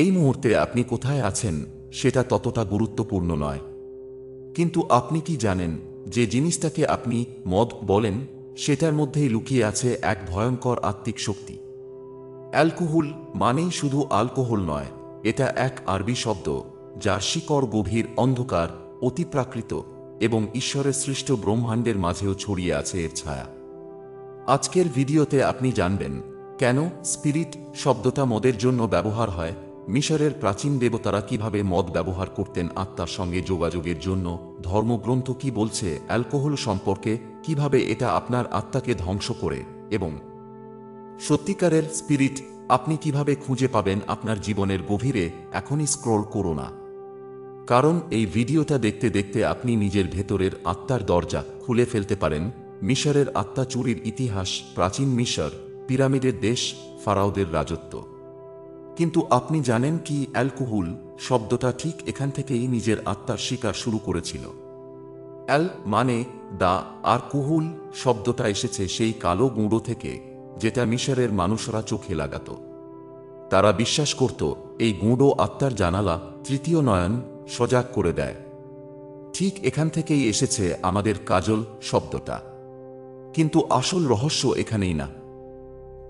এই মুহূর্তে আপনি কোথায় আছেন সেটা ততটা গুরুত্বপূর্ণ নয়, কিন্তু আপনি কি জানেন যে জিনিসটাকে আপনি মদ বলেন সেটার মধ্যেই লুকিয়ে আছে এক ভয়ঙ্কর আত্মিক শক্তি। অ্যালকোহল মানেই শুধু অ্যালকোহল নয়, এটা এক আরবি শব্দ যার শিকড় গভীর অন্ধকার, অতিপ্রাকৃত এবং ঈশ্বরের সৃষ্ট ব্রহ্মাণ্ডের মাঝেও ছড়িয়ে আছে এর ছায়া। আজকের ভিডিওতে আপনি জানবেন কেন স্পিরিট শব্দটা মদের জন্য ব্যবহার হয়, মিশরের প্রাচীন দেবতারা কিভাবে মদ ব্যবহার করতেন আত্মার সঙ্গে যোগাযোগের জন্য, ধর্মগ্রন্থ কি বলছে অ্যালকোহল সম্পর্কে, কিভাবে এটা আপনার আত্মাকে ধ্বংস করে, এবং সত্যিকারের স্পিরিট আপনি কিভাবে খুঁজে পাবেন আপনার জীবনের গভীরে। এখনই স্ক্রল করো না, কারণ এই ভিডিওটা দেখতে দেখতে আপনি নিজের ভেতরের আত্মার দরজা খুলে ফেলতে পারেন। মিশরের আত্মা চুরির ইতিহাস, প্রাচীন মিশর, পিরামিডের দেশ, ফারাওদের রাজত্ব। কিন্তু আপনি জানেন কি অ্যালকোহল শব্দটা ঠিক এখান থেকেই নিজের আত্মার শিকার শুরু করেছিল। অ্যাল মানে দা, আর কুহুল শব্দটা এসেছে সেই কালো গুঁড়ো থেকে যেটা মিশরের মানুষরা চোখে লাগাত। তারা বিশ্বাস করত এই গুঁড়ো আত্মার জানালা, তৃতীয় নয়ন সজাগ করে দেয়। ঠিক এখান থেকেই এসেছে আমাদের কাজল শব্দটা। কিন্তু আসল রহস্য এখানেই না।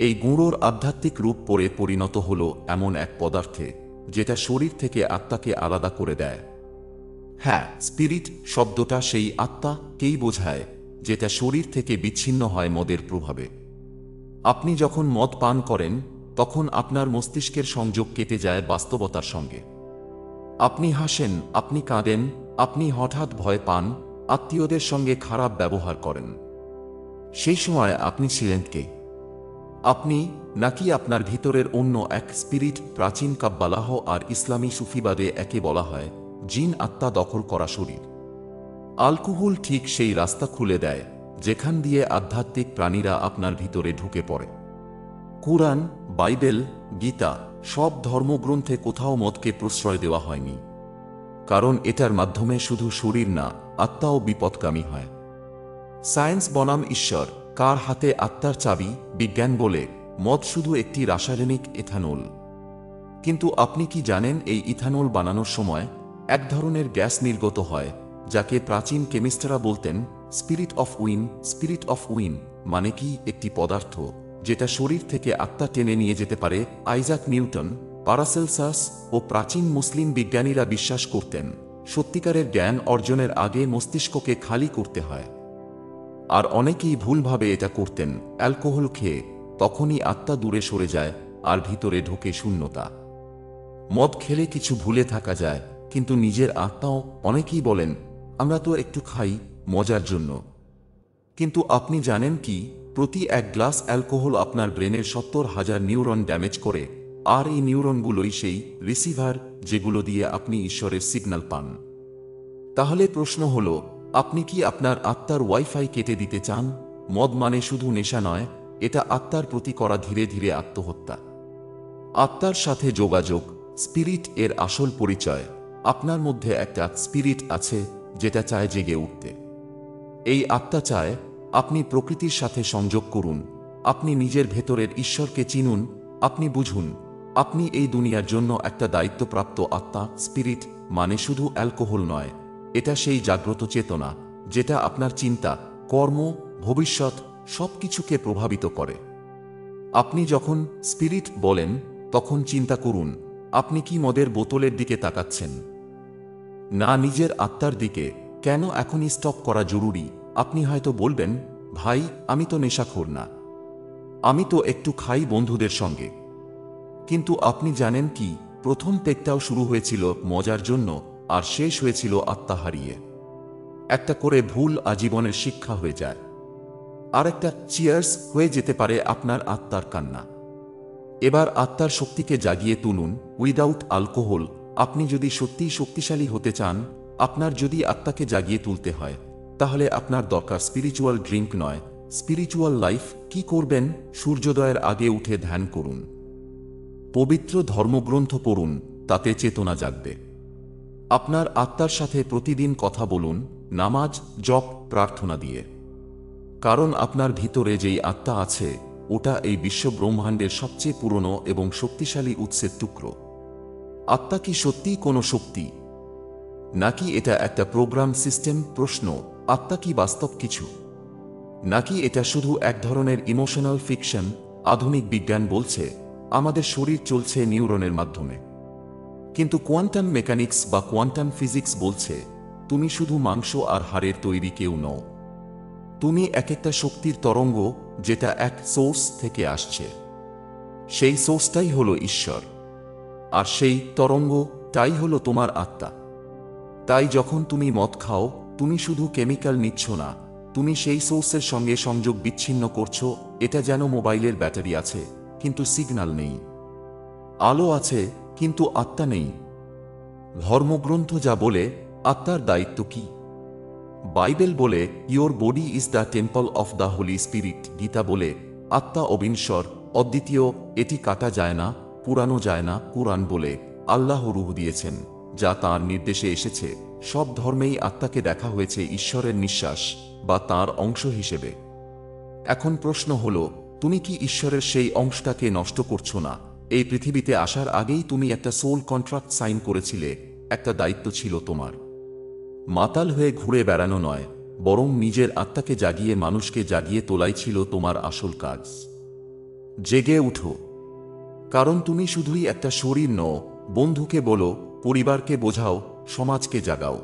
এই গুঁড়োর আধ্যাত্মিক রূপ পরে পরিণত হল এমন এক পদার্থে যেটা শরীর থেকে আত্মাকে আলাদা করে দেয়। হ্যাঁ, স্পিরিট শব্দটা সেই আত্মাকেই বোঝায় যেটা শরীর থেকে বিচ্ছিন্ন হয় মদের প্রভাবে। আপনি যখন মদ পান করেন তখন আপনার মস্তিষ্কের সংযোগ কেটে যায় বাস্তবতার সঙ্গে। আপনি হাসেন, আপনি কাঁদেন, আপনি হঠাৎ ভয় পান, আত্মীয়দের সঙ্গে খারাপ ব্যবহার করেন। সেই সময় আপনি ছিলেন কে? আপনি নাকি আপনার ভিতরের অন্য এক স্পিরিট? প্রাচীন কাব্বালাহ আর ইসলামী সুফিবাদে একে বলা হয় জিন, আত্মা দখল করা শরীর। অ্যালকোহল ঠিক সেই রাস্তা খুলে দেয় যেখান দিয়ে আধ্যাত্মিক প্রাণীরা আপনার ভিতরে ঢুকে পড়ে। কুরআন, বাইবেল, গীতা সব ধর্মগ্রন্থে কোথাও মদকে প্রশ্রয় দেওয়া হয়নি, কারণ এটার মাধ্যমে শুধু শরীর না, আত্মাও বিপদগামী হয়। সায়েন্স বনাম ঈশ্বর, কার হাতে আত্মার চাবি? বিজ্ঞান বলে মদ শুধু একটি রাসায়নিক ইথানল। কিন্তু আপনি কি জানেন এই ইথানল বানানোর সময় এক ধরনের গ্যাস নির্গত হয় যাকে প্রাচীন কেমিস্টরা বলতেন spirit of win. Spirit of win মানে কি? একটি পদার্থ যেটা শরীর থেকে আত্মা টেনে নিয়ে যেতে পারে। আইজাক নিউটন, প্যারাসেলসাস ও প্রাচীন মুসলিম বিজ্ঞানীরা বিশ্বাস করতেন সত্যিকারের জ্ঞান অর্জনের আগে মস্তিষ্ককে খালি করতে হয়। আর অনেকেই ভুলভাবে এটা করতেন। অ্যালকোহল খেয়ে তখনই আত্মা দূরে সরে যায় আর ভিতরে ঢোকে শূন্যতা। মদ খেলে কিছু ভুলে থাকা যায়, কিন্তু নিজের আত্মাও। অনেকেই বলেন আমরা তো একটু খাই মজার জন্য, কিন্তু আপনি জানেন কি প্রতি এক গ্লাস অ্যালকোহল আপনার ব্রেনের ৭০,০০০ নিউরন ড্যামেজ করে, আর এই নিউরনগুলোই সেই রিসিভার যেগুলো দিয়ে আপনি ঈশ্বরের সিগন্যাল পান। তাহলে প্রশ্ন হলো, আপনি কি আপনার আত্মার ওয়াইফাই কেটে দিতে চান? মদ মানে শুধু নেশা নয়, এটা আত্মার প্রতি করা ধীরে ধীরে আত্মহত্যা। আত্মার সাথে যোগাযোগ, স্পিরিট এর আসল পরিচয়। আপনার মধ্যে একটা স্পিরিট আছে যেটা চায় জেগে উঠতে। এই আত্মা চায় আপনি প্রকৃতির সাথে সংযোগ করুন, আপনি নিজের ভেতরের ঈশ্বরকে চিনুন, আপনি বুঝুন আপনি এই দুনিয়ার জন্য একটা দায়িত্বপ্রাপ্ত আত্মা। স্পিরিট মানে শুধু অ্যালকোহল নয়, এটা সেই জাগ্রত চেতনা যেটা আপনার চিন্তা, কর্ম, ভবিষ্যৎ সবকিছুকে প্রভাবিত করে। আপনি যখন স্পিরিট বলেন তখন চিন্তা করুন, আপনি কি মদের বোতলের দিকে তাকাচ্ছেন, না নিজের আত্মার দিকে? কেন এখনই স্টপ করা জরুরি? আপনি হয়তো বলবেন, ভাই আমি তো নেশাখোর না, আমি তো একটু খাই বন্ধুদের সঙ্গে। কিন্তু আপনি জানেন কি প্রথম পেগটাও শুরু হয়েছিল মজার জন্য আর শেষ হয়েছিল আত্মা হারিয়ে। একটা করে ভুল আজীবনের শিক্ষা হয়ে যায়, আর একটা চিয়ার্স হয়ে যেতে পারে আপনার আত্মার কান্না। এবার আত্মার শক্তিকে জাগিয়ে তুলুন উইদাউট অ্যালকোহল। আপনি যদি সত্যিই শক্তিশালী হতে চান, আপনার যদি আত্মাকে জাগিয়ে তুলতে হয়, তাহলে আপনার দরকার স্পিরিচুয়াল ড্রিঙ্ক নয়, স্পিরিচুয়াল লাইফ। কি করবেন? সূর্যোদয়ের আগে উঠে ধ্যান করুন, পবিত্র ধর্মগ্রন্থ পড়ুন, তাতে চেতনা জাগবে। আপনার আত্মার সাথে প্রতিদিন কথা বলুন, নামাজ, জপ, প্রার্থনা দিয়ে। কারণ আপনার ভিতরে যেই আত্মা আছে ওটা এই বিশ্ব ব্রহ্মাণ্ডের সবচেয়ে পুরনো এবং শক্তিশালী উৎসের টুকরো। আত্মা কি সত্যিই কোনো শক্তি, নাকি এটা একটা প্রোগ্রাম সিস্টেম? প্রশ্ন, আত্মা কি বাস্তব কিছু, নাকি এটা শুধু এক ধরনের ইমোশনাল ফিকশন? আধুনিক বিজ্ঞান বলছে আমাদের শরীর চলছে নিউরনের মাধ্যমে, কিন্তু কোয়ান্টাম মেকানিক্স বা কোয়ান্টাম ফিজিক্স বলছে তুমি শুধু মাংস আর হাড়ের তৈরি কেউ নও। তুমি এক একটা শক্তির তরঙ্গ, যেটা এক সোর্স থেকে আসছে। সেই সোর্সটাই হলো ঈশ্বর, আর সেই তরঙ্গটাই হলো তোমার আত্মা। তাই যখন তুমি মদ খাও, তুমি শুধু কেমিক্যাল নিচ্ছ না, তুমি সেই সোর্সের সঙ্গে সংযোগ বিচ্ছিন্ন করছো। এটা যেন মোবাইলের ব্যাটারি আছে কিন্তু সিগন্যাল নেই, আলো আছে কিন্তু আত্মা নেই। ধর্মগ্রন্থ যা বলে, আত্মার দায়িত্ব কি? বাইবেল বলে your body is the temple of the Holi spirit. Gita বলে আত্মা অবিনশ্বর, অদ্বিতীয়, এটি কাটা যায় না, পুরানো যায় না। কুরআন বলে আল্লাহ রূহ দিয়েছেন, যা তাঁর নির্দেশে এসেছে। সব ধর্মেই আত্মাকে দেখা হয়েছে ঈশ্বরের নিঃশ্বাস বা তাঁর অংশ হিসেবে। এখন প্রশ্ন হলো, তুমি কি ঈশ্বরের সেই অংশটাকে নষ্ট করছো না? এই পৃথিবীতে আসার আগেই তুমি একটা সোল কন্ট্রাক্ট সাইন করেছিলে। একটা দায়িত্ব ছিল তোমার, মাতাল হয়ে ঘুরে বেড়ানো নয়, বরং নিজের আত্মাকে জাগিয়ে মানুষকে জাগিয়ে তোলাই ছিল তোমার আসল কাজ। জেগে উঠো, কারণ তুমি শুধুই একটা শরীর নও। বন্ধুকে বলো, পরিবারকে বোঝাও, সমাজকে জাগাও,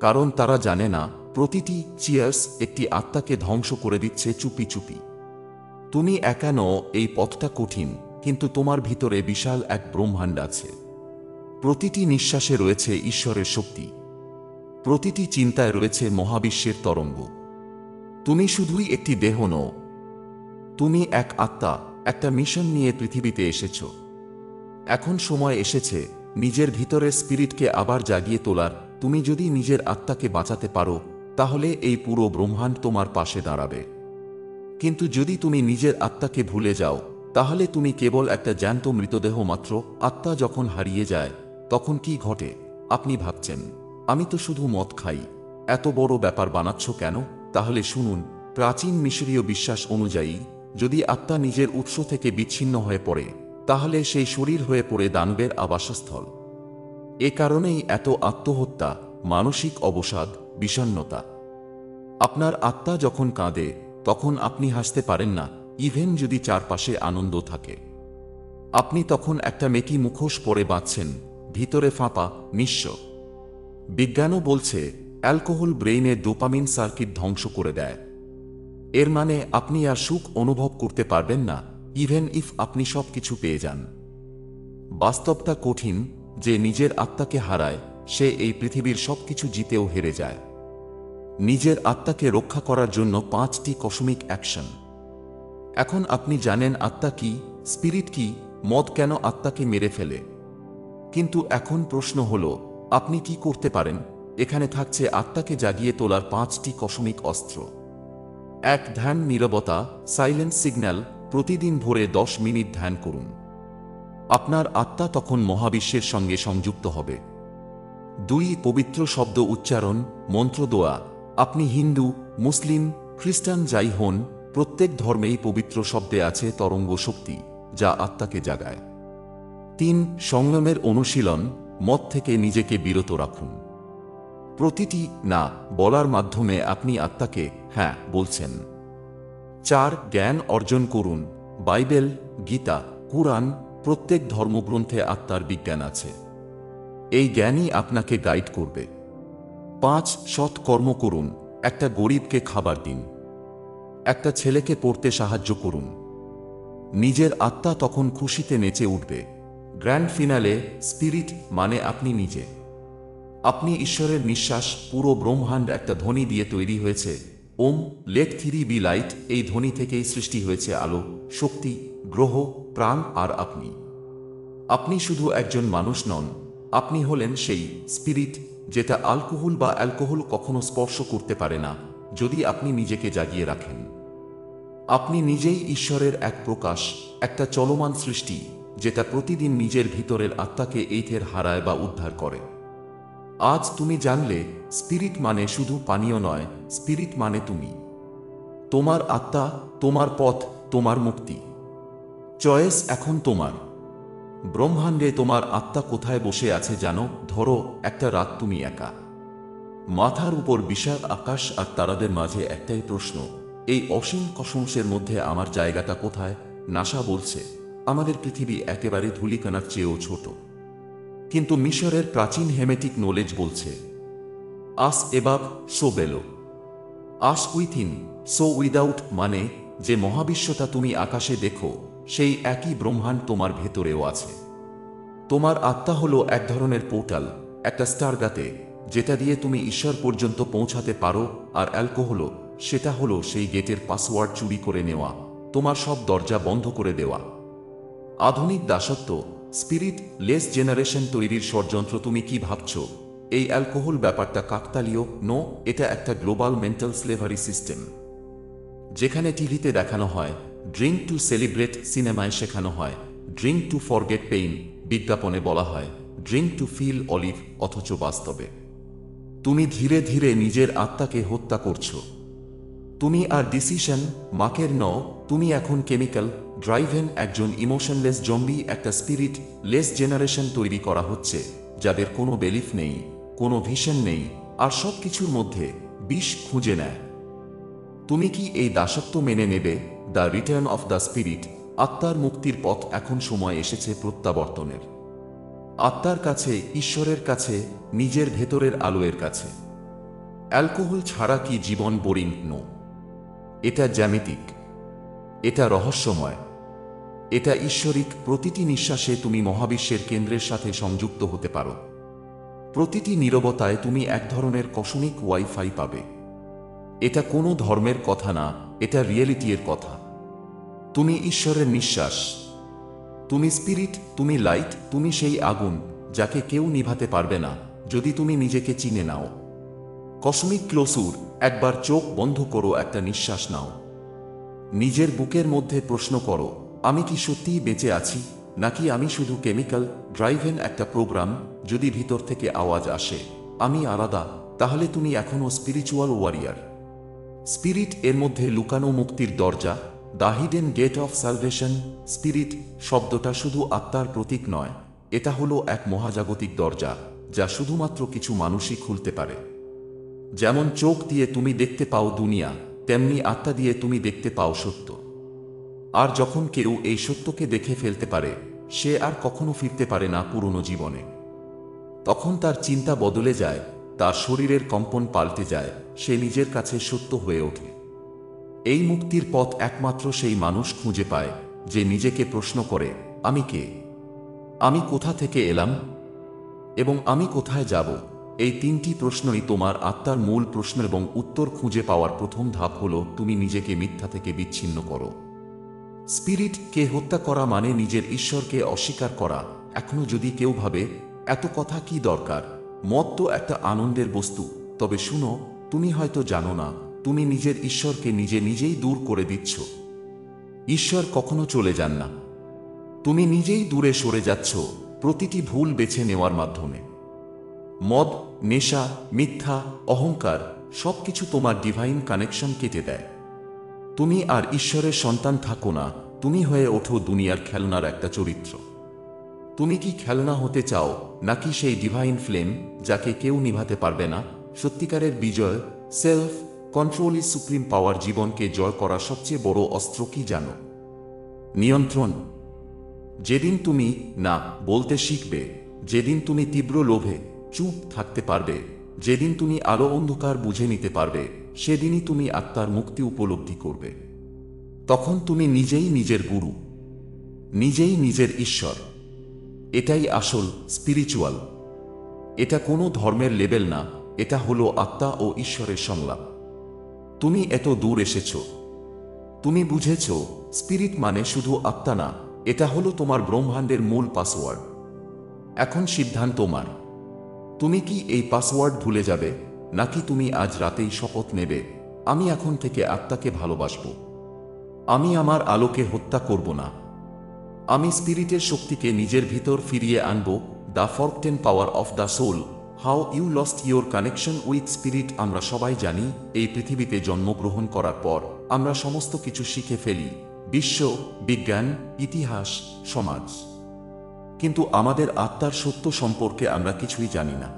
কারণ তারা জানে না প্রতিটি চিয়ার্স একটি আত্মাকে ধ্বংস করে দিচ্ছে চুপি চুপি। তুমি একা নও, এই পথটা কঠিন, কিন্তু তোমার ভিতরে বিশাল এক ব্রহ্মাণ্ড আছে। প্রতিটি নিঃশ্বাসে রয়েছে ঈশ্বরের শক্তি, প্রতিটি চিন্তায় রয়েছে মহাবিশ্বের তরঙ্গ। তুমি শুধুই একটি দেহ নও, তুমি এক আত্মা, একটা মিশন নিয়ে পৃথিবীতে এসেছ। এখন সময় এসেছে নিজের ভিতরের স্পিরিটকে আবার জাগিয়ে তোলার। তুমি যদি নিজের আত্মাকে বাঁচাতে পারো, তাহলে এই পুরো ব্রহ্মাণ্ড তোমার পাশে দাঁড়াবে। কিন্তু যদি তুমি নিজের আত্মাকে ভুলে যাও, তাহলে তুমি কেবল একটা জ্যান্ত মৃতদেহ মাত্র। আত্মা যখন হারিয়ে যায়, তখন কি ঘটে? আপনি ভাবছেন, আমি তো শুধু মদ খাই, এত বড় ব্যাপার বানাচ্ছ কেন? তাহলে শুনুন, প্রাচীন মিশরীয় বিশ্বাস অনুযায়ী যদি আত্মা নিজের উৎস থেকে বিচ্ছিন্ন হয়ে পড়ে, তাহলে সেই শরীর হয়ে পড়ে দানবের আবাসস্থল। এ কারণেই এত আত্মহত্যা, মানসিক অবসাদ, বিষণ্ণতা। আপনার আত্মা যখন কাঁদে, তখন আপনি হাসতে পারেন না, ইভেন যদি চারপাশে আনন্দ থাকে। আপনি তখন একটা মেকি মুখোশ পরে বাঁচছেন, ভিতরে ফাঁপা, নিঃস্ব। বিজ্ঞানও বলছে অ্যালকোহল ব্রেইনের ডোপামিন সার্কিট ধ্বংস করে দেয়। এর মানে আপনি আর সুখ অনুভব করতে পারবেন না, ইভেন ইফ আপনি সবকিছু পেয়ে যান। বাস্তবটা কঠিন, যে নিজের আত্মাকে হারায় সে এই পৃথিবীর সবকিছু জিতেও হেরে যায়। নিজের আত্মাকে রক্ষা করার জন্য 5টি কসমিক অ্যাকশন। এখন আপনি জানেন আত্মা কি, স্পিরিট কি, মদ কেন আত্মাকে মেরে ফেলে। কিন্তু এখন প্রশ্ন হলো, আপনি কি করতে পারেন? এখানে থাকছে আত্মাকে জাগিয়ে তোলার 5টি কসমিক অস্ত্র। 1. ধ্যান, নীরবতা, সাইলেন্স সিগন্যাল। প্রতিদিন ভোরে 10 মিনিট ধ্যান করুন। আপনার আত্মা তখন মহাবিশ্বের সঙ্গে সংযুক্ত হবে। 2. পবিত্র শব্দ উচ্চারণ, মন্ত্র দোয়া। আপনি হিন্দু, মুসলিম, খ্রিস্টান যাই হন, প্রত্যেক ধর্মেই পবিত্র শব্দে আছে তরঙ্গ শক্তি, যা আত্মাকে জাগায়। 3. সংযমের অনুশীলন, মদ থেকে নিজেকে বিরত রাখুন। প্রতিটি না বলার মাধ্যমে আপনি আত্মাকে হ্যাঁ বলছেন। 4. জ্ঞান অর্জন করুন। বাইবেল, গীতা, কুরআন, প্রত্যেক ধর্মগ্রন্থে আত্মার বিজ্ঞান আছে। এই জ্ঞানই আপনাকে গাইড করবে। 5. সৎ কর্ম করুন। একটা গরিবকে খাবার দিন, একটা ছেলেকে পড়তে সাহায্য করুন। নিজের আত্মা তখন খুশিতে নেচে উঠবে। গ্র্যান্ড ফিনালে, স্পিরিট মানে আপনি নিজে। আপনি ঈশ্বরের নিঃশ্বাস। পুরো ব্রহ্মাণ্ড একটা ধ্বনি দিয়ে তৈরি হয়েছে, ওম লেট থ্রি বি লাইট। এই ধ্বনি থেকেই সৃষ্টি হয়েছে আলো, শক্তি, গ্রহ, প্রাণ আর আপনি। আপনি শুধু একজন মানুষ নন, আপনি হলেন সেই স্পিরিট যেটা অ্যালকোহল কখনো স্পর্শ করতে পারে না, যদি আপনি নিজেকে জাগিয়ে রাখেন। আপনি নিজেই ঈশ্বরের এক প্রকাশ, একটা চলমান সৃষ্টি, যেটা প্রতিদিন নিজের ভিতরের আত্মাকে এইথের হারায় বা উদ্ধার করে। আজ তুমি জানলে, স্পিরিট মানে শুধু পানীয় নয়, স্পিরিট মানে তুমি। তোমার আত্মা, তোমার পথ, তোমার মুক্তি। চয়েস এখন তোমার। ব্রহ্মাণ্ডে তোমার আত্মা কোথায় বসে আছে জানো? ধরো একটা রাত তুমি একা, মাথার উপর বিশাল আকাশ আর তারাদের মাঝে একটাই প্রশ্ন, এই অসীম কসমসের মধ্যে আমার জায়গাটা কোথায়? নাসা বলছে আমাদের পৃথিবী একেবারে ধূলিকণার চেয়েও ছোট, কিন্তু মিশরের প্রাচীন হেমেটিক নলেজ বলছে আস এবাভ সো বেলো, আস উইথিন সো উইদাউট, মানে যে মহাবিশ্বটা তুমি আকাশে দেখো সেই একই ব্রহ্মাণ্ড তোমার ভেতরেও আছে। তোমার আত্মা হলো এক ধরনের পোর্টাল, একটা স্টারগাতে, যেটা দিয়ে তুমি ঈশ্বর পর্যন্ত পৌঁছাতে পারো। আর অ্যালকোহল, সেটা হলো সেই গেটের পাসওয়ার্ড চুরি করে নেওয়া, তোমার সব দরজা বন্ধ করে দেওয়া। আধুনিক দাসত্ব, স্পিরিট লেস জেনারেশন তৈরির ষড়যন্ত্র। তুমি কি ভাবছো এই অ্যালকোহল ব্যাপারটা কাকতালীয়? নো, এটা একটা গ্লোবাল মেন্টাল স্লেভারি সিস্টেম। যেখানে টিভিতে দেখানো হয় ড্রিঙ্ক টু সেলিব্রেট, সিনেমায় শেখানো হয় ড্রিঙ্ক টু ফরগেট পেইন, বিজ্ঞাপনে বলা হয় ড্রিঙ্ক টু ফিল অলিভ, অথচ বাস্তবে তুমি ধীরে ধীরে নিজের আত্মাকে হত্যা করছো। তুমি আর ডিসিশন মাকের নও, তুমি এখন কেমিক্যাল ড্রাইভেন একজন ইমোশনলেস জম্বি। একটা স্পিরিট লেস জেনারেশন তৈরি করা হচ্ছে যাদের কোনো বেলিফ নেই, কোনো ভিশন নেই, আর সব কিছুর মধ্যে বিষ খুঁজে নেয়। তুমি কি এই দাসত্ব মেনে নেবে? The return of the spirit, আত্মার মুক্তির পথ। এখন সময় এসেছে প্রত্যাবর্তনের, আত্মার কাছে, ঈশ্বরের কাছে, নিজের ভেতরের আলোর কাছে। অ্যালকোহল ছাড়া কি জীবন বোরিং? নো, এটা জ্যামিতিক, এটা রহস্যময়, এটা ঈশ্বরিক। প্রতিটি নিঃশ্বাসে তুমি মহাবিশ্বের কেন্দ্রের সাথে সংযুক্ত হতে পারো। প্রতিটি নীরবতায় তুমি এক ধরনের কসমিক ওয়াইফাই পাবে। এটা কোনো ধর্মের কথা না, এটা রিয়েলিটির কথা। তুমি ঈশ্বরের নিঃশ্বাস, তুমি স্পিরিট, তুমি লাইট, তুমি সেই আগুন যাকে কেউ নিভাতে পারবে না যদি তুমি নিজেকে চিনে নাও। কসমিক ক্লোসুর, একবার চোখ বন্ধ করো, একটা নিঃশ্বাস নাও, নিজের বুকের মধ্যে প্রশ্ন করো, আমি কি সত্যিই বেঁচে আছি, নাকি আমি শুধু কেমিক্যাল ড্রাইভেন একটা প্রোগ্রাম? যদি ভিতর থেকে আওয়াজ আসে আমি আলাদা, তাহলে তুমি এখনও স্পিরিচুয়াল ওয়ারিয়ার। স্পিরিট এর মধ্যে লুকানো মুক্তির দরজা, the hidden gate of salvation. Spirit শব্দটা শুধু আত্মার প্রতীক নয়, এটা হলো এক মহাজাগতিক দরজা যা শুধুমাত্র কিছু মানুষই খুলতে পারে। যেমন চোখ দিয়ে তুমি দেখতে পাও দুনিয়া, তেমনি আত্মা দিয়ে তুমি দেখতে পাও সত্য। আর যখন কেউ এই সত্যকে দেখে ফেলতে পারে, সে আর কখনো ফিরতে পারে না পুরনো জীবনে। তখন তার চিন্তা বদলে যায়, তার শরীরের কম্পন পাল্টে যায়, সে নিজের কাছে সত্য হয়ে ওঠে। এই মুক্তির পথ একমাত্র সেই মানুষ খুঁজে পায় যে নিজেকে প্রশ্ন করে, আমি কে, আমি কোথা থেকে এলাম, এবং আমি কোথায় যাব? এই তিনটি প্রশ্নই তোমার আত্মার মূল প্রশ্ন, এবং উত্তর খুঁজে পাওয়ার প্রথম ধাপ হল তুমি নিজেকে মিথ্যা থেকে বিচ্ছিন্ন করো। স্পিরিট কে হত্যা করা মানে নিজের ঈশ্বরকে অস্বীকার করা। এখনো যদি কেউ ভাবে এত কথা কি দরকার, মত তো একটা আনন্দের বস্তু, তবে শুনো, তুমি হয়তো জানো না, তুমি নিজের ঈশ্বরকে নিজে নিজেই দূর করে দিচ্ছ। ঈশ্বর কখনো চলে যান না, তুমি নিজেই দূরে সরে যাচ্ছ প্রতিটি ভুল বেছে নেওয়ার মাধ্যমে। মদ, নেশা, মিথ্যা, অহংকার সবকিছু তোমার ডিভাইন কানেকশন কেটে দেয়। তুমি আর ঈশ্বরের সন্তান থাকো না, তুমি হয়ে ওঠো দুনিয়ার খেলনার একটা চরিত্র। তুমি কি খেলনা হতে চাও, নাকি সেই ডিভাইন ফ্লেম যাকে কেউ নিভাতে পারবে না? সত্যিকারের বিজয়, self control is supreme power. জীবনকে জয় করা সবচেয়ে বড় অস্ত্র কি জানো? নিয়ন্ত্রণ। যেদিন তুমি না বলতে শিখবে, যেদিন তুমি তীব্র লোভে চুপ থাকতে পারবে, যেদিন তুমি আলো অন্ধকার বুঝে নিতে পারবে, সেদিনই তুমি আত্মার মুক্তি উপলব্ধি করবে। তখন তুমি নিজেই নিজের গুরু, নিজেই নিজের ঈশ্বর। এটাই আসল স্পিরিচুয়াল। এটা কোনো ধর্মের লেবেল না, এটা হলো আত্মা ও ঈশ্বরের সংলাপ। তুমি এত দূর এসেছ, তুমি বুঝেছ স্পিরিট মানে শুধু আত্মা না, এটা হলো তোমার ব্রহ্মাণ্ডের মূল পাসওয়ার্ড। এখন সিদ্ধান্ত তোমার। তুমি কি এই পাসওয়ার্ড ভুলে যাবে, নাকি তুমি আজ রাতেই শপথ নেবে, আমি এখন থেকে আত্মাকে ভালোবাসব, আমি আমার আলোকে হত্যা করব না, আমি স্পিরিটের শক্তিকে নিজের ভিতর ফিরিয়ে আনব। The forgotten power of the soul, how you lost your connection with spirit. আমরা সবাই জানি এই পৃথিবীতে জন্মগ্রহণ করার পর আমরা সমস্ত কিছু শিখে ফেলি, বিশ্ব, বিজ্ঞান, ইতিহাস, সমাজ। কিন্তু আমাদের আত্মার সত্য সম্পর্কে আমরা কিছুই জানি না।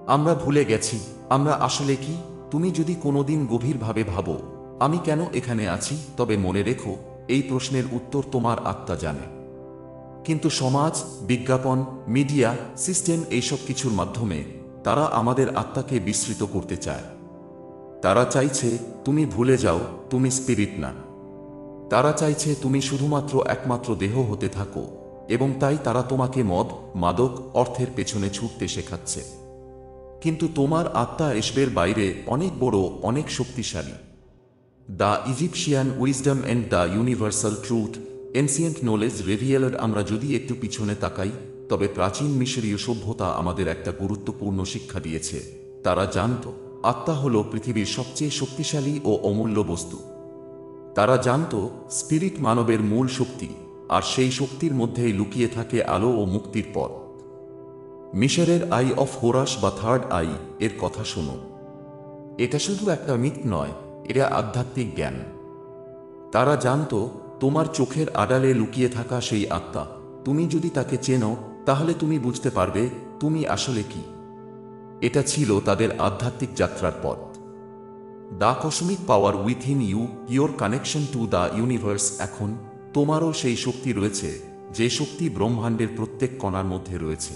আমরা ভুলে গেছি আমরা আসলে কি। তুমি যদি কোনোদিন গভীরভাবে ভাবো আমি কেন এখানে আছি, তবে মনে রেখো এই প্রশ্নের উত্তর তোমার আত্মা জানে। কিন্তু সমাজ, বিজ্ঞাপন, মিডিয়া, সিস্টেম এইসব কিছুর মাধ্যমে তারা আমাদের আত্মাকে বিস্মৃত করতে চায়। তারা চাইছে তুমি ভুলে যাও তুমি স্পিরিট না। তারা চাইছে তুমি শুধুমাত্র একমাত্র দেহ হতে থাকো, এবং তাই তারা তোমাকে মদ, মাদক, অর্থের পেছনে ছুটতে শেখাচ্ছে। কিন্তু তোমার আত্মা এসবের বাইরে অনেক বড়, অনেক শক্তিশালী। The Egyptian wisdom and the universal truth ancient knowledge revealed. আমরা যদি একটু পিছনে তাকাই, তবে প্রাচীন মিশরীয় সভ্যতা আমাদের একটা গুরুত্বপূর্ণ শিক্ষা দিয়েছে। তারা জানত আত্মা হল পৃথিবীর সবচেয়ে শক্তিশালী ও অমূল্য বস্তু। তারা জানত স্পিরিট মানবের মূল শক্তি, আর সেই শক্তির মধ্যেই লুকিয়ে থাকে আলো ও মুক্তির পথ। মিশরের আই অফ হোরাস বা থার্ড আই এর কথা শোনো। এটা শুধু একটা মিথ নয়, এটা আধ্যাত্মিক জ্ঞান। তারা জানত তোমার চোখের আড়ালে লুকিয়ে থাকা সেই আত্মা, তুমি যদি তাকে চেনো তাহলে তুমি বুঝতে পারবে তুমি আসলে কি। এটা ছিল তাদের আধ্যাত্মিক যাত্রার পথ। The cosmic power within you, your connection to the universe. এখন তোমারও সেই শক্তি রয়েছে, যে শক্তি ব্রহ্মাণ্ডের প্রত্যেক কণার মধ্যে রয়েছে।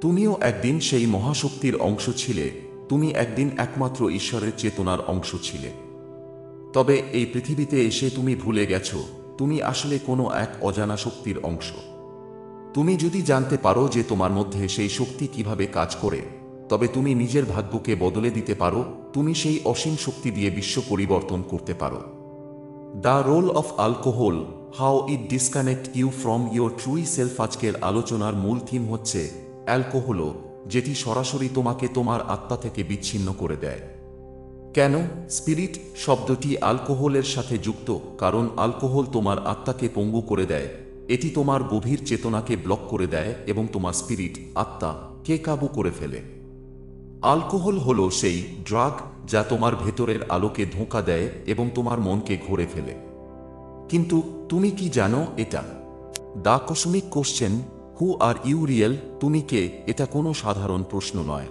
তুমিও একদিন সেই মহাশক্তির অংশ ছিলে, তুমি একদিন একমাত্র ঈশ্বরের চেতনার অংশ ছিলে। তবে এই পৃথিবীতে এসে তুমি ভুলে গেছো তুমি আসলে কোনো এক অজানা শক্তির অংশ। তুমি যদি জানতে পারো যে তোমার মধ্যে সেই শক্তি কিভাবে কাজ করে, তবে তুমি নিজের ভাগ্যকে বদলে দিতে পারো। তুমি সেই অসীম শক্তি দিয়ে বিশ্ব পরিবর্তন করতে পারো। The role of alcohol, how it disconnect you from your true self. আজকের আলোচনার মূল থিম হচ্ছে অ্যালকোহল, যেটি সরাসরি তোমাকে তোমার আত্মা থেকে বিচ্ছিন্ন করে দেয়। কেন? স্পিরিট শব্দটি অ্যালকোহলের সাথে যুক্ত, কারণ অ্যালকোহল তোমার আত্মাকে পঙ্গু করে দেয়। এটি তোমার গভীর চেতনাকে ব্লক করে দেয় এবং তোমার স্পিরিট, আত্মা কে কাবু করে ফেলে। অ্যালকোহল হলো সেই ড্রাগ যা তোমার ভেতরের আলোকে ধোঁকা দেয় এবং তোমার মনকে ঘুরে ফেলে। কিন্তু তুমি কি জানো এটা? The cosmic question, who are you real? তুমি কে? এটা কোনো সাধারণ প্রশ্ন নয়।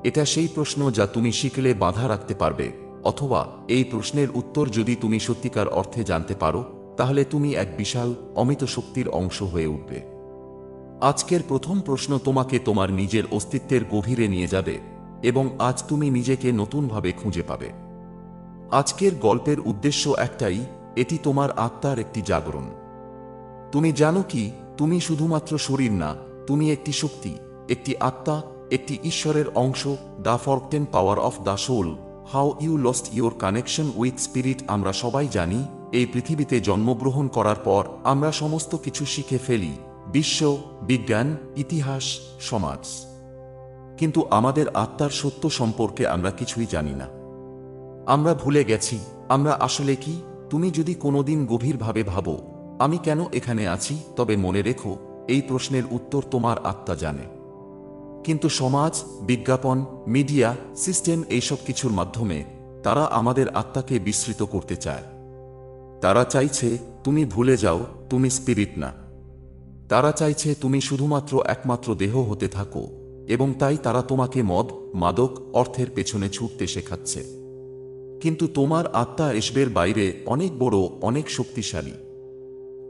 এটা সেই প্রশ্ন যা তুমি শিখলে বাধা রাখতে পারবে, অথবা এই প্রশ্নের উত্তর যদি তুমি সত্যিকার অর্থে জানতে পারো, তাহলে তুমি এক বিশাল অমিত শক্তির অংশ হয়ে উঠবে। আজকের প্রথম প্রশ্ন তোমাকে তোমার নিজের অস্তিত্বের গভীরে নিয়ে যাবে, এবং আজ তুমি নিজেকে নতুনভাবে খুঁজে পাবে। আজকের গল্পের উদ্দেশ্য একটাই, এটি তোমার আত্মার একটি জাগরণ। তুমি জানো কি, তুমি শুধুমাত্র শরীর না, তুমি একটি শক্তি, একটি আত্মা, একটি ঈশ্বরের অংশ। The forgotten power of the soul, how you lost your connection with spirit. আমরা সবাই জানি এই পৃথিবীতে জন্মগ্রহণ করার পর আমরা সমস্ত কিছু শিখে ফেলি, বিশ্ব, বিজ্ঞান, ইতিহাস, সমাজ। কিন্তু আমাদের আত্মার সত্য সম্পর্কে আমরা কিছুই জানি না। আমরা ভুলে গেছি আমরা আসলে কি। তুমি যদি কোনোদিন গভীরভাবে ভাবো আমি কেন এখানে আছি, তবে মনে রেখো এই প্রশ্নের উত্তর তোমার আত্মা জানে। কিন্তু সমাজ, বিজ্ঞাপন, মিডিয়া, সিস্টেম এইসব কিছুর মাধ্যমে তারা আমাদের আত্মাকে বিস্মৃত করতে চায়। তারা চাইছে তুমি ভুলে যাও তুমি স্পিরিট না। তারা চাইছে তুমি শুধুমাত্র একমাত্র দেহ হতে থাকো, এবং তাই তারা তোমাকে মদ, মাদক, অর্থের পেছনে ছুটতে শেখাচ্ছে। কিন্তু তোমার আত্মা এসবের বাইরে অনেক বড়, অনেক শক্তিশালী।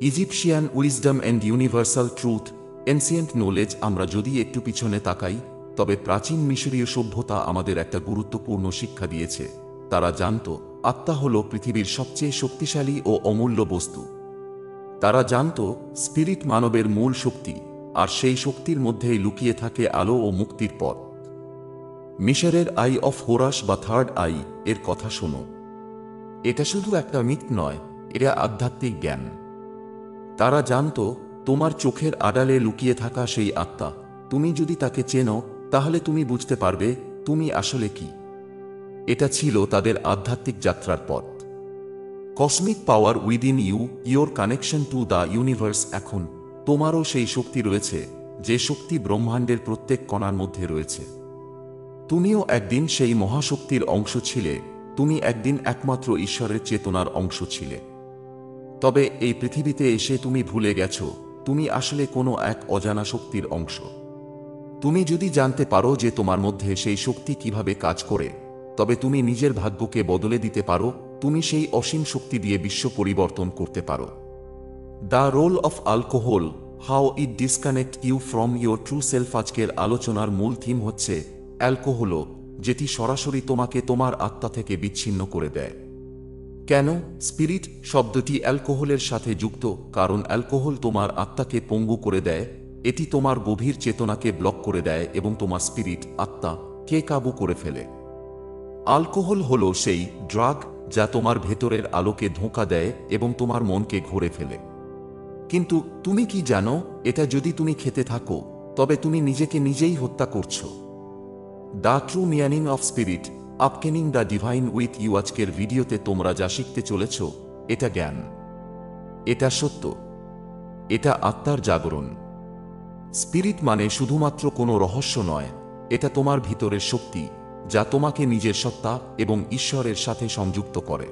Egyptian wisdom and universal truth ancient knowledge. আমরা যদি একটু পিছনে তাকাই, তবে প্রাচীন মিশরীয় সভ্যতা আমাদের একটা গুরুত্বপূর্ণ শিক্ষা দিয়েছে। তারা জানত আত্মা হল পৃথিবীর সবচেয়ে শক্তিশালী ও অমূল্য বস্তু। তারা জানত স্পিরিট মানবের মূল শক্তি, আর সেই শক্তির মধ্যেই লুকিয়ে থাকে আলো ও মুক্তির পথ। মিশরের আই অফ হোরাস বা থার্ড আই এর কথা শোনো। এটা শুধু একটা মিথ নয়, এটা আধ্যাত্মিক জ্ঞান। তারা জানত তোমার চোখের আড়ালে লুকিয়ে থাকা সেই আত্মা, তুমি যদি তাকে চেনো তাহলে তুমি বুঝতে পারবে তুমি আসলে কি। এটা ছিল তাদের আধ্যাত্মিক যাত্রার পথ। Cosmic power within you, your connection to the universe. এখন তোমারও সেই শক্তি রয়েছে, যে শক্তি ব্রহ্মাণ্ডের প্রত্যেক কণার মধ্যে রয়েছে। তুমিও একদিন সেই মহাশক্তির অংশ ছিলে, তুমি একদিন একমাত্র ঈশ্বরের চেতনার অংশ ছিলে। তবে এই পৃথিবীতে এসে তুমি ভুলে গেছো তুমি আসলে কোনো এক অজানা শক্তির অংশ। তুমি যদি জানতে পারো যে তোমার মধ্যে সেই শক্তি কিভাবে কাজ করে, তবে তুমি নিজের ভাগ্যকে বদলে দিতে পারো। তুমি সেই অসীম শক্তি দিয়ে বিশ্ব পরিবর্তন করতে পারো। The role of alcohol, how it disconnect you from your true self. আজকের আলোচনার মূল থিম হচ্ছে অ্যালকোহল, যেটি সরাসরি তোমাকে তোমার আত্মা থেকে বিচ্ছিন্ন করে দেয়। কেন স্পিরিট শব্দটি অ্যালকোহলের সাথে যুক্ত? কারণ অ্যালকোহল তোমার আত্মাকে পঙ্গু করে দেয়। এটি তোমার গভীর চেতনাকে ব্লক করে দেয় এবং তোমার স্পিরিট আত্মা কে কাবু করে ফেলে। অ্যালকোহল হলো সেই ড্রাগ যা তোমার ভেতরের আলোকে ধোঁকা দেয় এবং তোমার মনকে ঘুরে ফেলে। কিন্তু তুমি কি জানো, এটা যদি তুমি খেতে থাকো তবে তুমি নিজেকে নিজেই হত্যা করছো। The true meaning of spirit, আপকেনিং দ্য ডিভাইন উইথ ইউ। আজকের ভিডিওতে তোমরা যা শিখতে চলেছ, এটা জ্ঞান, এটা সত্য, এটা আত্মার জাগরণ। স্পিরিট মানে শুধুমাত্র কোনো রহস্য নয়, এটা তোমার ভিতরের শক্তি যা তোমাকে নিজের সত্তা এবং ঈশ্বরের সাথে সংযুক্ত করে।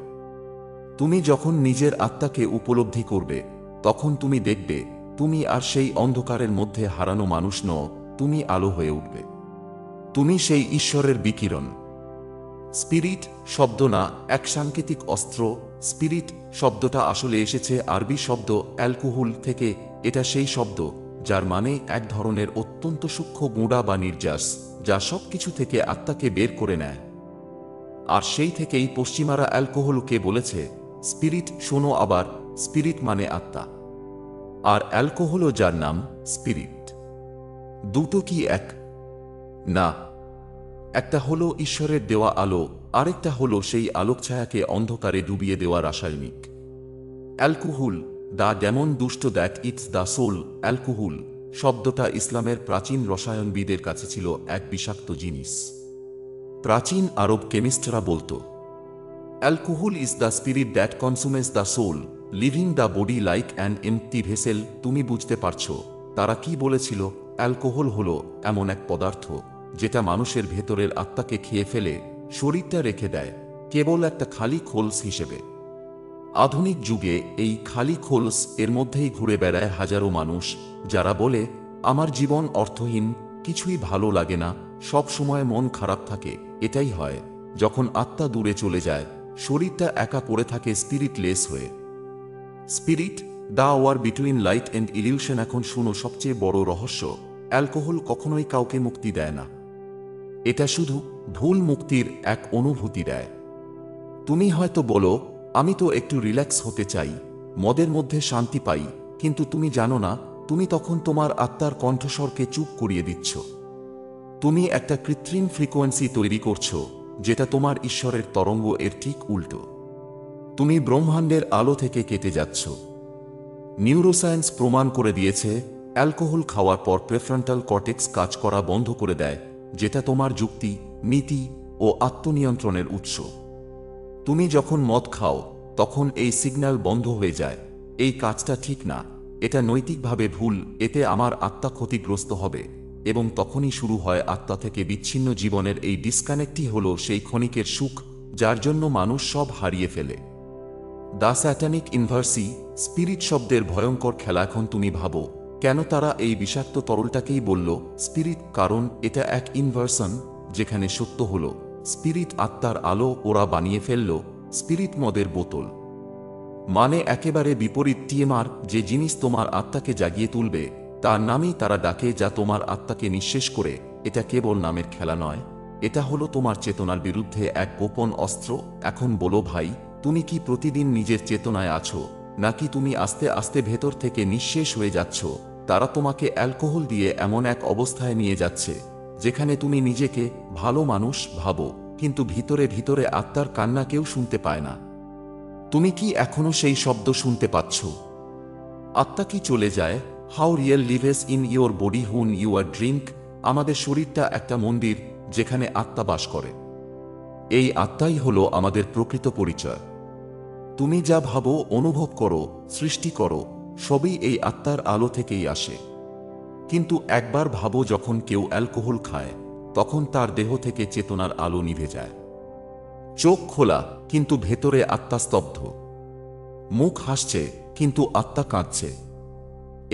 তুমি যখন নিজের আত্মাকে উপলব্ধি করবে, তখন তুমি দেখবে তুমি আর সেই অন্ধকারের মধ্যে হারানো মানুষ নও, তুমি আলো হয়ে উঠবে। তুমি সেই ঈশ্বরের বিকিরণ। স্পিরিট শব্দ না এক সাংকেতিক অস্ত্র। স্পিরিট শব্দটা আসলে এসেছে আরবি শব্দ অ্যালকোহল থেকে। এটা সেই শব্দ যার মানে এক ধরনের অত্যন্ত সূক্ষ্ম গুঁড়া বা নির্যাস, যা সব কিছু থেকে আত্মাকে বের করে নেয়। আর সেই থেকেই পশ্চিমারা অ্যালকোহলকে বলেছে স্পিরিট। শোনো আবার, স্পিরিট মানে আত্মা, আর অ্যালকোহলও যার নাম স্পিরিট। দুটো কি এক? না। একটা হলো ঈশ্বরের দেওয়া আলো, আরেকটা হলো সেই আলোকছায়াকে অন্ধকারে ডুবিয়ে দেওয়া রাসায়নিক। অ্যালকোহল, দ্য ডেমন দুষ্ট that eats the soul. Alcohol শব্দটা ইসলামের প্রাচীন রসায়নবিদের কাছে ছিল এক বিষাক্ত জিনিস। প্রাচীন আরব কেমিস্টরা বলতো alcohol is the spirit that consumes the soul, leaving the body like an empty vessel. তুমি বুঝতে পারছো তারা কি বলেছিল? অ্যালকোহল হলো এমন এক পদার্থ যেটা মানুষের ভেতরের আত্মাকে খেয়ে ফেলে, শরীরটা রেখে দেয় কেবল একটা খালি খোলস হিসেবে। আধুনিক যুগে এই খালি খোলস এর মধ্যেই ঘুরে বেড়ায় হাজারো মানুষ, যারা বলে আমার জীবন অর্থহীন, কিছুই ভালো লাগে না, সব সময় মন খারাপ থাকে। এটাই হয় যখন আত্মা দূরে চলে যায়, শরীরটা একা পড়ে থাকে স্পিরিটলেস হয়ে। Spirit, the war between light and illusion. এখন শুনো সবচেয়ে বড় রহস্য, অ্যালকোহল কখনোই কাউকে মুক্তি দেয় না। এটা শুধু ভুল মুক্তির এক অনুভূতি দেয়। তুমি হয়তো বলো আমি তো একটু রিল্যাক্স হতে চাই, মদের মধ্যে শান্তি পাই, কিন্তু তুমি জানো না তুমি তখন তোমার আত্মার কণ্ঠস্বরকে চুপ করিয়ে দিচ্ছ। তুমি একটা কৃত্রিম ফ্রিকোয়েন্সি তৈরি করছো যেটা তোমার ঈশ্বরের তরঙ্গ এর ঠিক উল্টো। তুমি ব্রহ্মাণ্ডের আলো থেকে কেটে যাচ্ছ। নিউরোসায়েন্স প্রমাণ করে দিয়েছে অ্যালকোহল খাওয়ার পর প্রেফ্রন্টাল কর্টেক্স কাজ করা বন্ধ করে দেয়, যেটা তোমার যুক্তি, নীতি ও আত্মনিয়ন্ত্রণের উৎস। তুমি যখন মদ খাও তখন এই সিগন্যাল বন্ধ হয়ে যায়। এই কাজটা ঠিক না, এটা নৈতিকভাবে ভুল, এতে আমার আত্মা ক্ষতিগ্রস্ত হবে। এবং তখনই শুরু হয় আত্মা থেকে বিচ্ছিন্ন জীবনের এই ডিসকানেক্টই হলো সেই ক্ষণিকের সুখ যার জন্য মানুষ সব হারিয়ে ফেলে। দ্য স্যাটানিক ইনভার্সি, স্পিরিট শব্দের ভয়ঙ্কর খেলা। এখন তুমি ভাবো কেন তারা এই বিষাক্ত তরলটাকেই বলল স্পিরিট? কারণ এটা এক ইনভার্সন, যেখানে সত্য হলো স্পিরিট আত্মার আলো, ওরা বানিয়ে ফেলল স্পিরিট মদের বোতল। মানে একেবারে বিপরীত। টিএমআর, যে জিনিস তোমার আত্মাকে জাগিয়ে তুলবে তার নামই তারা ডাকে, যা তোমার আত্মাকে নিঃশেষ করে। এটা কেবল নামের খেলা নয়, এটা হলো তোমার চেতনার বিরুদ্ধে এক গোপন অস্ত্র। এখন বলো ভাই, তুমি কি প্রতিদিন নিজের চেতনায় আছো, নাকি তুমি আস্তে আস্তে ভেতর থেকে নিঃশেষ হয়ে যাচ্ছ? তারা তোমাকে অ্যালকোহল দিয়ে এমন এক অবস্থায় নিয়ে যাচ্ছে যেখানে তুমি নিজেকে ভালো মানুষ ভাবো, কিন্তু ভিতরে ভিতরে আত্মার কান্না কেউ শুনতে পায় না। তুমি কি এখনো সেই শব্দ শুনতে পাচ্ছ? আত্মা কি চলে যায়? How real leaves in your body when you are drink. আমাদের শরীরটা একটা মন্দির যেখানে আত্মা বাস করে। এই আত্মাই হলো আমাদের প্রকৃত পরিচয়। তুমি যা ভাবো, অনুভব করো, সৃষ্টি করো, সবই এই আত্মার আলো থেকেই আসে। কিন্তু একবার ভাবো, যখন কেউ অ্যালকোহল খায় তখন তার দেহ থেকে চেতনার আলো নিভে যায়। চোখ খোলা কিন্তু ভেতরে আত্মা স্তব্ধ। মুখ হাসছে কিন্তু আত্মা কাঁদছে।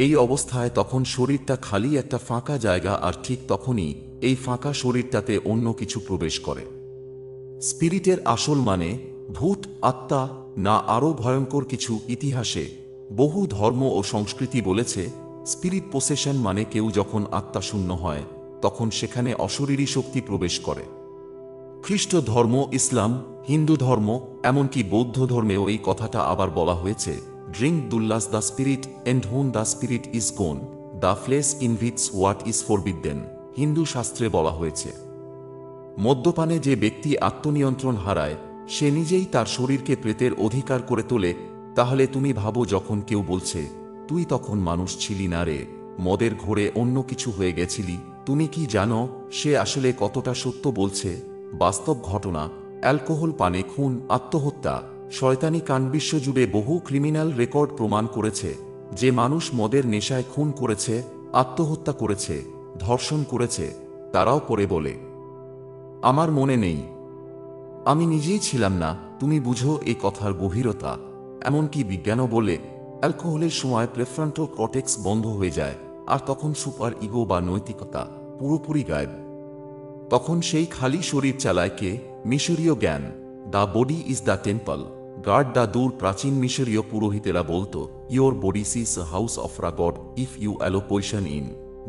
এই অবস্থায় তখন শরীরটা খালি একটা ফাঁকা জায়গা, আর ঠিক তখনই এই ফাঁকা শরীরটাতে অন্য কিছু প্রবেশ করে। স্পিরিটের আসল মানে ভূত, আত্মা, না আরও ভয়ঙ্কর কিছু? ইতিহাসে বহু ধর্ম ও সংস্কৃতি বলেছে স্পিরিট পোসেশন মানে কেউ যখন আত্মা শূন্য হয় তখন সেখানে অশরীরী শক্তি প্রবেশ করে। খ্রিস্ট ধর্ম, ইসলাম, হিন্দু ধর্ম, এমনকি বৌদ্ধ ধর্মেও এই কথাটা আবার বলা হয়েছে, drink dulls the spirit and when the spirit is gone, the flesh invites what is forbidden. Hindu শাস্ত্রে বলা হয়েছে মদ্যপানে যে ব্যক্তি আত্মনিয়ন্ত্রণ হারায় সে নিজেই তার শরীরকে প্রেতের অধিকার করে তোলে। তাহলে তুমি ভাবো, যখন কেউ বলছে তুই তখন মানুষ ছিলি না রে, মদের ঘোরে অন্য কিছু হয়ে গেছিলি, তুমি কি জানো সে আসলে কতটা সত্য বলছে? বাস্তব ঘটনা, অ্যালকোহল পানে খুন, আত্মহত্যা, শয়তানি কাণ্ড। বিশ্বজুড়ে বহু ক্রিমিনাল রেকর্ড প্রমাণ করেছে যে মানুষ মদের নেশায় খুন করেছে, আত্মহত্যা করেছে, ধর্ষণ করেছে। তারাও পরে বলে আমার মনে নেই, আমি নিজেই ছিলাম না। তুমি বুঝো এই কথার গভীরতা? এমনকি বিজ্ঞানও বলে অ্যালকোহলের সময় প্রেফ্রন্টাল কর্টেক্স বন্ধ হয়ে যায়, আর তখন সুপার ইগো বা নৈতিকতা পুরোপুরি গায়েব। তখন সেই খালি শরীর চালায় কে? মিশরীয় জ্ঞান। The body is the temple guard the door. প্রাচীন মিশরীয় পুরোহিতেরা বলতো your body is a house of the god, if you allow poison in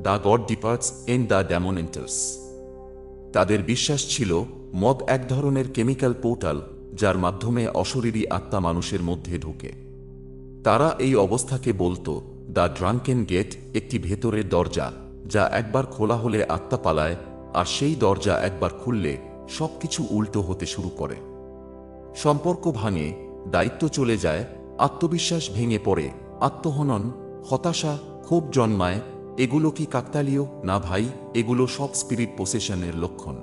the god departs and the demon enters. তাদের বিশ্বাস ছিল মদ এক ধরনের কেমিক্যাল পোর্টাল যার মাধ্যমে অশরীরী আত্মা মানুষের মধ্যে ঢোকে। তারা এই অবস্থাকে বলতো দ্য ড্রাঙ্কেন গেট, একটি ভেতরের দরজা যা একবার খোলা হলে আত্মা পালায়, আর সেই দরজা একবার খুললে সবকিছু উল্টো হতে শুরু করে। সম্পর্ক ভাঙে, দায়িত্ব চলে যায়, আত্মবিশ্বাস ভেঙে পড়ে, আত্মহনন, হতাশা, ক্ষোভ জন্মায়। এগুলো কি কাকতালীয়? না ভাই, এগুলো সব স্পিরিট পোসেশনের লক্ষণ।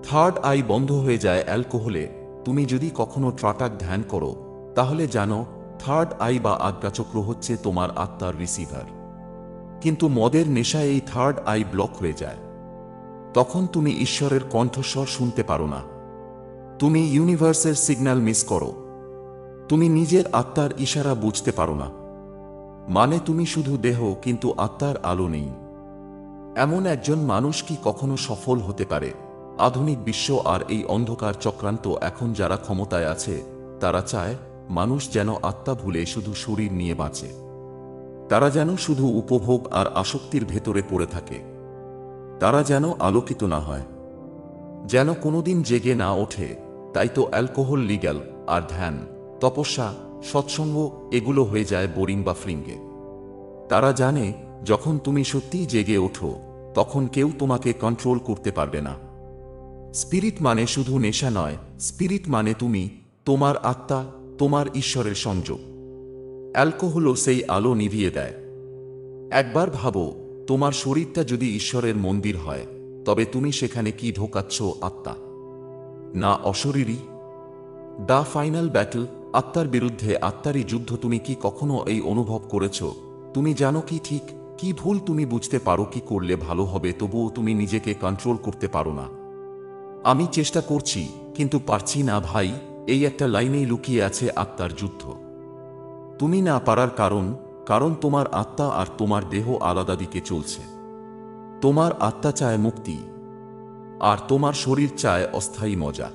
থার্ড আই বন্ধ হয়ে যায় অ্যালকোহলে। তুমি যদি কখনো ট্রাটাক ধ্যান করো তাহলে জানো থার্ড আই বা আজ্ঞাচক্র হচ্ছে তোমার আত্মার রিসিভার। কিন্তু মদের নেশায় এই থার্ড আই ব্লক হয়ে যায়। তখন তুমি ঈশ্বরের কণ্ঠস্বর শুনতে পারো না, তুমি ইউনিভার্সের সিগন্যাল মিস করো, তুমি নিজের আত্মার ইশারা বুঝতে পারো না। মানে তুমি শুধু দেহ, কিন্তু আত্মার আলো নেই। এমন একজন মানুষ কি কখনো সফল হতে পারে? আধুনিক বিশ্ব আর এই অন্ধকার চক্রান্ত এখন যারা ক্ষমতায় আছে তারা চায় মানুষ যেন আত্মা ভুলে শুধু শরীর নিয়ে বাঁচে। তারা যেন শুধু উপভোগ আর আসক্তির ভেতরে পড়ে থাকে। তারা যেন আলোকিত না হয়, যেন কোনোদিন জেগে না ওঠে। তাই তো অ্যালকোহল লিগ্যাল, আর ধ্যান, তপস্যা, সৎসঙ্গ এগুলো হয়ে যায় বোরিং বা ফ্রিঙ্গে। তারা জানে যখন তুমি সত্যিই জেগে ওঠো তখন কেউ তোমাকে কন্ট্রোল করতে পারবে না। স্পিরিট মানে শুধু নেশা নয়, স্পিরিট মানে তুমি, তোমার আত্মা, তোমার ঈশ্বরের সংযোগ। অ্যালকোহলও সেই আলো নিভিয়ে দেয়। একবার ভাবো, তোমার শরীরটা যদি ঈশ্বরের মন্দির হয় তবে তুমি সেখানে কি ঢোকাচ্ছ? আত্মা না অশরীরী? দ্য ফাইনাল ব্যাটল, আত্মার বিরুদ্ধে আত্মারই যুদ্ধ। তুমি কি কখনো এই অনুভব করেছ তুমি জানো কি ঠিক কি ভুল? তুমি বুঝতে পারো কি করলে ভালো হবে, তবুও তুমি নিজেকে কন্ট্রোল করতে পারো না। আমি চেষ্টা করছি কিন্তু পারছি না ভাই। এই একটা লাইনেই লুকিয়ে আছে আত্মার যুদ্ধ। তুমি না পারার কারণ তোমার আত্মা আর তোমার দেহ আলাদা দিকে চলছে। তোমার আত্মা চায় মুক্তি, আর তোমার শরীর চায় অস্থায়ী মজা।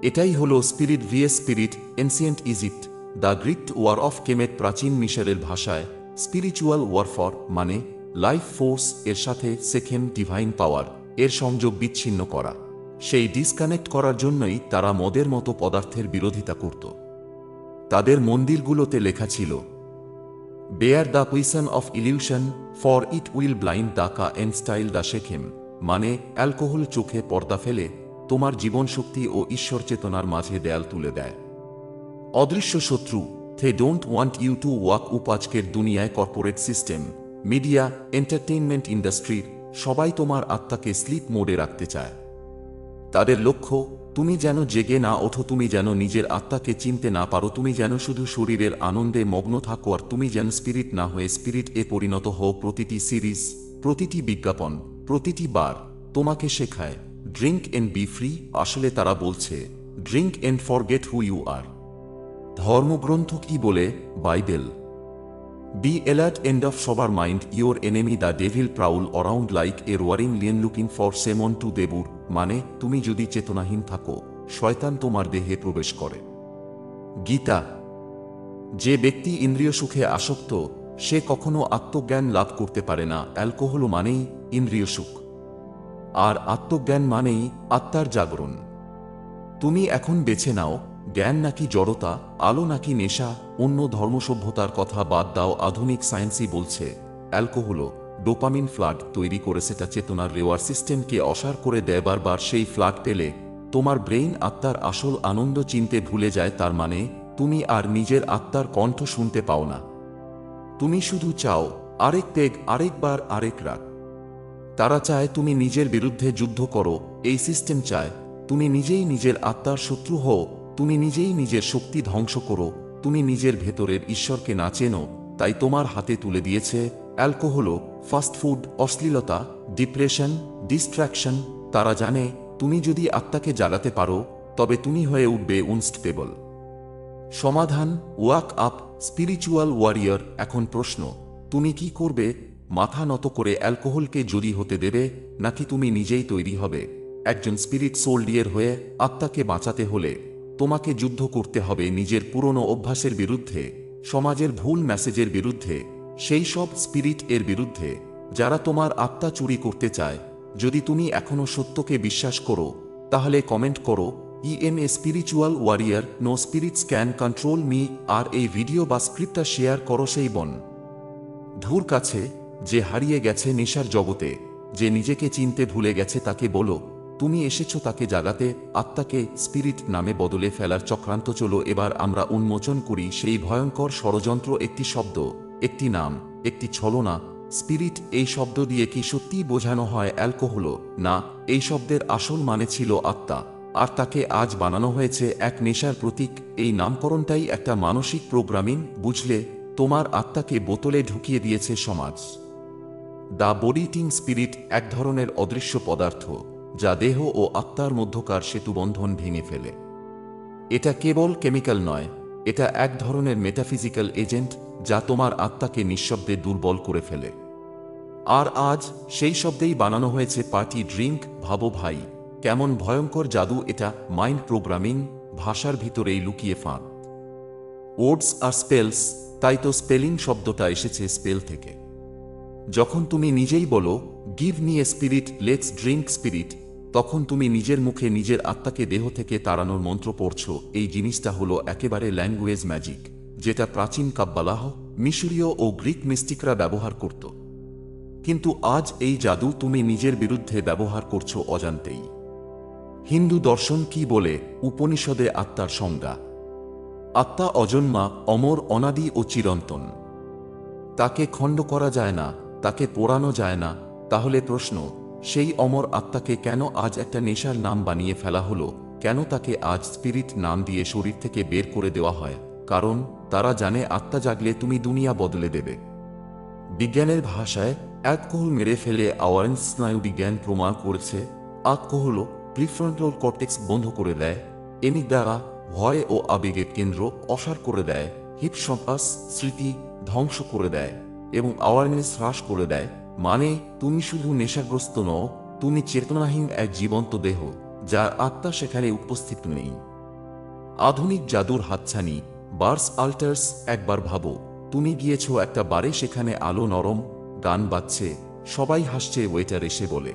এটাই হলো spirit vs spirit. Ancient Egypt, the Greek war of Kemet. প্রাচীন মিশরের ভাষায় স্পিরিচুয়াল ওয়ারফার মানে লাইফ ফোর্স এর সাথে সেকেন্ড ডিভাইন পাওয়ার এর সংযোগ বিচ্ছিন্ন করা। সেই ডিসকানেক্ট করার জন্যই তারা মদের মতো পদার্থের বিরোধিতা করত। তাদের মন্দিরগুলোতে লেখা ছিল bear the poison of illusion, for it will blind the Ka and style the Sekhem. মানে অ্যালকোহল চোখে পর্দা ফেলে তোমার জীবনশক্তি ও ঈশ্বর চেতনার মাঝে দেয়াল তুলে দেয়। অদৃশ্য শত্রু, they don't want you to walk up. আজকের দুনিয়ায় কর্পোরেট সিস্টেম, মিডিয়া, এন্টারটেইনমেন্ট ইন্ডাস্ট্রির সবাই তোমার আত্মাকে স্লিপ মোডে রাখতে চায়। তাদের লক্ষ্য তুমি যেন জেগে না ওঠো, তুমি যেন নিজের আত্মাকে চিনতে না পারো, তুমি যেন শুধু শরীরের আনন্দে মগ্ন থাকো, আর তুমি যেন স্পিরিট না হয়ে স্পিরিট এ পরিণত হও। প্রতিটি সিরিজ, প্রতিটি বিজ্ঞাপন, প্রতিটি বার তোমাকে শেখায় ড্রিঙ্ক এন্ড বি ফ্রি। আসলে তারা বলছে drink and forget who you are. ধর্মগ্রন্থ কি বলে? Bible be alert and of sober mind your enemy the devil prowl around like a roaring lion looking for someone to devour, মানে তুমি যদি চেতনাহীন থাকো শয়তান তোমার দেহে প্রবেশ করে। গীতা। যে ব্যক্তি ইন্দ্রিয় সুখে আসক্ত সে কখনো আত্মজ্ঞান লাভ করতে পারে না। অ্যালকোহল মানেই ইন্দ্রিয় সুখ, আর আত্মজ্ঞান মানেই আত্মার জাগরণ। তুমি এখন বেছে নাও, জ্ঞান নাকি জড়তা, আলো নাকি নেশা। অন্য ধর্মসভ্যতার কথা বাদ দাও, আধুনিক সায়েন্সই বলছে অ্যালকোহল ডোপামিন ফ্লাড তৈরি করে, সেটা চেতনার রেওয়ার সিস্টেমকে অসাড় করে দেয়। বারবার সেই ফ্লাড পেলে তোমার ব্রেইন আত্মার আসল আনন্দ চিনতে ভুলে যায়। তার মানে তুমি আর নিজের আত্মার কণ্ঠ শুনতে পাও না। তুমি শুধু চাও আরেক তেগ, আরেকবার, আরেক রাগ। তারা চায় তুমি নিজের বিরুদ্ধে যুদ্ধ করো। এই সিস্টেম চায় তুমি নিজেই নিজের আত্মার শত্রু হও, তুমি নিজেই নিজের শক্তি ধ্বংস করো, তুমি নিজের ভেতরের ঈশ্বরকে না চেনো। তাই তোমার হাতে তুলে দিয়েছে অ্যালকোহল, ফাস্টফুড, অশ্লীলতা, ডিপ্রেশন, ডিস্ট্র্যাকশন। তারা জানে তুমি যদি আত্মাকে জ্বালাতে পারো তবে তুমি হয়ে উঠবে আনস্টপেবল। সমাধান, ওয়াক আপ, স্পিরিচুয়াল ওয়ারিয়র। এখন প্রশ্ন, তুমি কি করবে? মাথা নত করে অ্যালকোহলকে জড়ি হতে দেবে, নাকি তুমি নিজেই তৈরি হবে একজন স্পিরিট সোলডিয়ার হয়ে? আত্মাকে বাঁচাতে হলে তোমাকে যুদ্ধ করতে হবে নিজের পুরনো অভ্যাসের বিরুদ্ধে, সমাজের ভুল মেসেজের বিরুদ্ধে, সেই সব স্পিরিট এর বিরুদ্ধে যারা তোমার আত্মা চুরি করতে চায়। যদি তুমি এখনো সত্যকে বিশ্বাস করো তাহলে কমেন্ট করো am a spiritual warrior, no spirits can control me. আর এই ভিডিও বা স্ক্রিপ্টটা শেয়ার করো সেই বন্ধুর কাছে যে হারিয়ে গেছে নেশার জগতে, যে নিজেকে চিনতে ভুলে গেছে। তাকে বলো তুমি এসেছো তাকে জাগাতে, আত্মাকে স্পিরিট নামে বদলে ফেলার চক্রান্ত। চলো এবার আমরা উন্মোচন করি সেই ভয়ঙ্কর ষড়যন্ত্র। একটি শব্দ, একটি নাম, একটি ছলনা। স্পিরিট এই শব্দ দিয়ে কি সত্যিই বোঝানো হয় অ্যালকোহল? না, এই শব্দের আসল মানে ছিল আত্মা, আর তাকে আজ বানানো হয়েছে এক নেশার প্রতীক। এই নামকরণটাই একটা মানসিক প্রোগ্রামিং, বুঝলে? তোমার আত্মাকে বোতলে ঢুকিয়ে দিয়েছে সমাজ। দ্য বডি ইটিং স্পিরিট এক ধরনের অদৃশ্য পদার্থ যা দেহ ও আত্মার মধ্যকার সেতুবন্ধন ভেঙে ফেলে। এটা কেবল কেমিক্যাল নয়, এটা এক ধরনের মেটাফিজিক্যাল এজেন্ট যা তোমার আত্মাকে নিঃশব্দে দুর্বল করে ফেলে। আর আজ সেই শব্দেই বানানো হয়েছে পার্টি ড্রিঙ্ক। ভাবো ভাই, কেমন ভয়ঙ্কর জাদু এটা! মাইন্ড প্রোগ্রামিং, ভাষার ভিতরেই লুকিয়ে ফাঁদ। ওয়ার্ডস আর স্পেলস, তাই তো স্পেলিং শব্দটা এসেছে স্পেল থেকে। যখন তুমি নিজেই বলো give me a spirit, let's drink spirit, তখন তুমি নিজের মুখে নিজের আত্মাকে দেহ থেকে তাড়ানোর মন্ত্র পড়ছো। এই জিনিসটা হলো একেবারে ল্যাঙ্গুয়েজ ম্যাজিক, যেটা প্রাচীন কাব্বালাহ, মিশরীয় ও গ্রিক মিস্টিকরা ব্যবহার করত। কিন্তু আজ এই জাদু তুমি নিজের বিরুদ্ধে ব্যবহার করছো অজান্তেই। হিন্দু দর্শন কি বলে? উপনিষদে আত্মার সংজ্ঞা, আত্মা অজন্মা, অমর, অনাদি ও চিরন্তন। তাকে খণ্ড করা যায় না, তাকে পোড়ানো যায় না। তাহলে প্রশ্ন, সেই অমর আত্মাকে কেন আজ একটা নেশার নাম বানিয়ে ফেলা হলো? কেন তাকে আজ স্পিরিট নাম দিয়ে শরীর থেকে বের করে দেওয়া হয়? কারণ তারা জানে আত্মা জাগলে তুমি দুনিয়া বদলে দেবে। বিজ্ঞানের ভাষায় অ্যালকোহল মেরে ফেলে অ্যাওয়ারেন্স। স্নায়ুবিজ্ঞান প্রমাণ করেছে অ্যালকোহল প্রিফ্রন্টাল কর্টেক্স বন্ধ করে দেয়, এমিগডালা ভয় ও আবেগের কেন্দ্র অসাড় করে দেয়, হিপোক্যাম্পাস স্মৃতি ধ্বংস করে দেয় এবং অ্যাওয়ারনেস হ্রাস করে দেয়। মানে তুমি শুধু নেশাগ্রস্ত নও, তুমি চেতনাহীন এক জীবন্ত দেহ যার আত্মা সেখানে উপস্থিত নেই। আধুনিক জাদুর হাতছানি, বার্স আল্টার্স। একবার ভাবো, তুমি গিয়েছো একটা বারে, সেখানে আলো নরম, গান বাজছে, সবাই হাসছে, ওয়েটার এসে বলে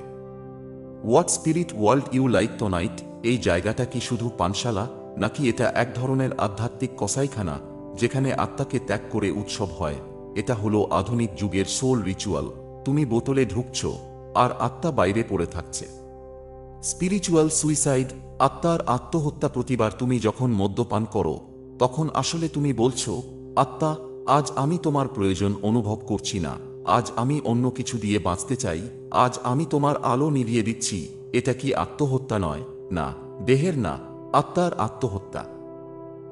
what spirit world you like tonight. এই জায়গাটা কি শুধু পানশালা, নাকি এটা এক ধরনের আধ্যাত্মিক কসাইখানা যেখানে আত্মাকে ত্যাগ করে উৎসব হয়? এটা হলো আধুনিক যুগের সোল রিচুয়াল। তুমি বোতলে ঢুকছো আর আত্মা বাইরে পড়ে থাকছে। স্পিরিচুয়াল সুইসাইড, আত্মার আত্মহত্যা। প্রতিবার তুমি যখন মদ্যপান করো তখন আসলে তুমি বলছো, আত্মা আজ আমি তোমার প্রয়োজন অনুভব করছি না, আজ আমি অন্য কিছু দিয়ে বাঁচতে চাই, আজ আমি তোমার আলো নিভিয়ে দিচ্ছি। এটা কি আত্মহত্যা নয়? না, দেহের না, আত্মার আত্মহত্যা।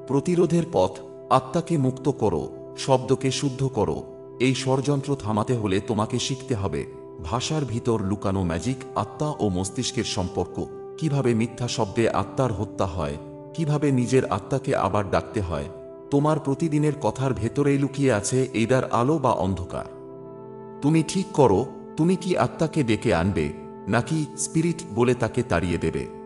প্রতিরোধের পথ, আত্মাকে মুক্ত করো, শব্দকে শুদ্ধ করো। এই ষড়যন্ত্র থামাতে হলে তোমাকে শিখতে হবে ভাষার ভিতর লুকানো ম্যাজিক, আত্মা ও মস্তিষ্কের সম্পর্ক, কিভাবে মিথ্যা শব্দে আত্মার হত্যা হয়, কিভাবে নিজের আত্মাকে আবার ডাকতে হয়। তোমার প্রতিদিনের কথার ভেতরেই লুকিয়ে আছে এইদার আলো বা অন্ধকার। তুমি ঠিক করো, তুমি কি আত্মাকে ডেকে আনবে নাকি স্পিরিট বলে তাকে তাড়িয়ে দেবে।